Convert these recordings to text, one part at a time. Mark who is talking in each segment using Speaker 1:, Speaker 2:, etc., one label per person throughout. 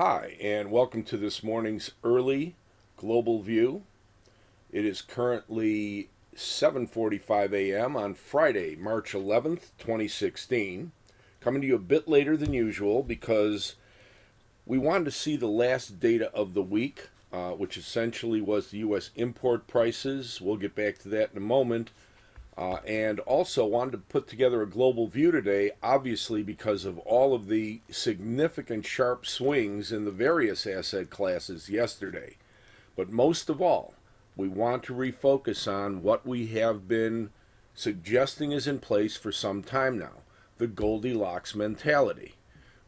Speaker 1: Hi, and welcome to this morning's early global view. It is currently 7:45 a.m. on Friday, March 11th, 2016. Coming to you a bit later than usual because we wanted to see the last data of the week, which essentially was the U.S. import prices. We'll get back to that in a moment. And also wanted to put together a global view today, obviously because of all of the significant sharp swings in the various asset classes yesterday. But most of all, we want to refocus on what we have been suggesting is in place for some time now, the Goldilocks mentality,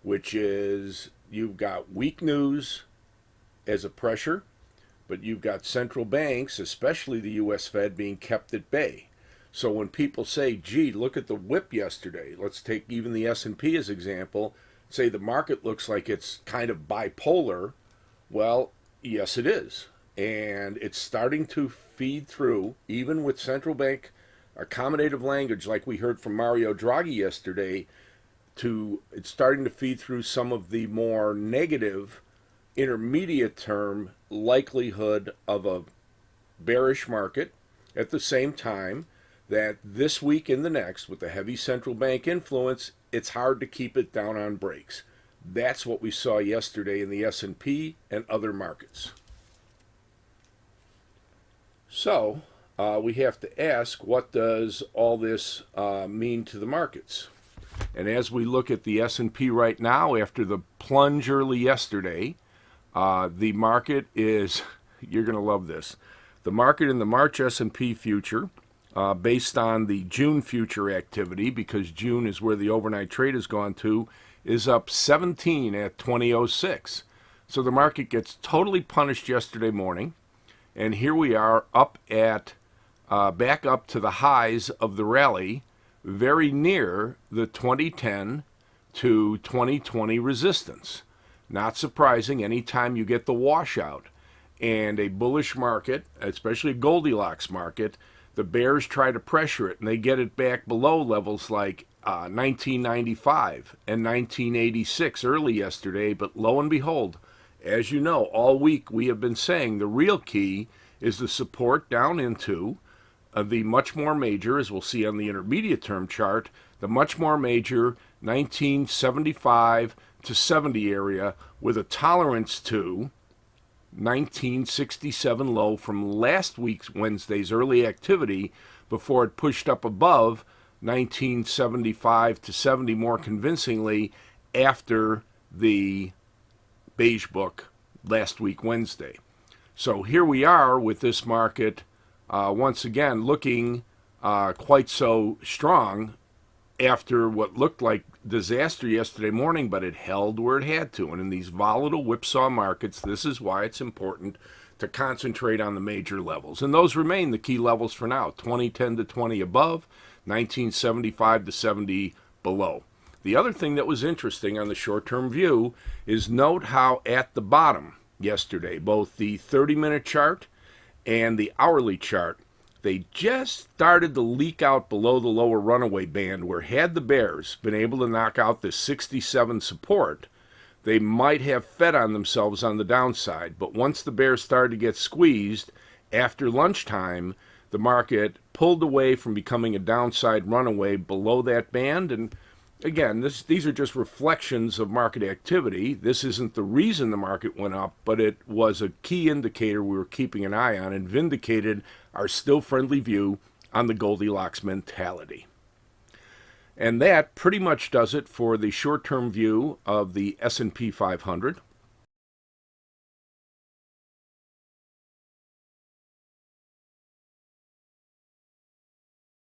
Speaker 1: which is you've got weak news as a pressure, but you've got central banks, especially the U.S. Fed, being kept at bay. So when people say, gee, look at the whip yesterday, let's take even the S&P as example, say the market looks like it's kind of bipolar. Well, yes, it is. And it's starting to feed through, even with central bank accommodative language like we heard from Mario Draghi yesterday, it's starting to feed through some of the more negative intermediate term likelihood of a bearish market. At the same time, that this week and the next, with the heavy central bank influence, it's hard to keep it down on breaks. That's what we saw yesterday in the S&P and other markets. So we have to ask, what does all this mean to the markets? And as we look at the S&P right now, after the plunge early yesterday, the market is, you're going to love this, the market in the March S&P future, based on the June future activity, because June is where the overnight trade has gone to, is up 17 at 20.06. So the market gets totally punished yesterday morning, and here we are up at, back up to the highs of the rally, very near the 2010 to 2020 resistance. Not surprising, anytime you get the washout and a bullish market, especially a Goldilocks market, the bears try to pressure it, and they get it back below levels like 1995 and 1986 early yesterday. But lo and behold, as you know, all week we have been saying the real key is the support down into the much more major, as we'll see on the intermediate term chart, the much more major 1975 to 70 area with a tolerance to 1967 low from last week's Wednesday's early activity before it pushed up above 1975 to 70 more convincingly after the beige book last week Wednesday. So here we are with this market once again looking quite so strong after what looked like disaster yesterday morning, but it held where it had to. And in these volatile whipsaw markets, this is why it's important to concentrate on the major levels. And those remain the key levels for now, 2010 to 20 above, 1975 to 70 below. The other thing that was interesting on the short-term view is note how at the bottom yesterday, both the 30-minute chart and the hourly chart, they just started to leak out below the lower runaway band, where had the bears been able to knock out this 67 support, they might have fed on themselves on the downside. But once the bears started to get squeezed after lunchtime, the market pulled away from becoming a downside runaway below that band. And again, these are just reflections of market activity. This isn't the reason the market went up, but it was a key indicator we were keeping an eye on and vindicated our still friendly view on the Goldilocks mentality. And that pretty much does it for the short-term view of the S&P 500.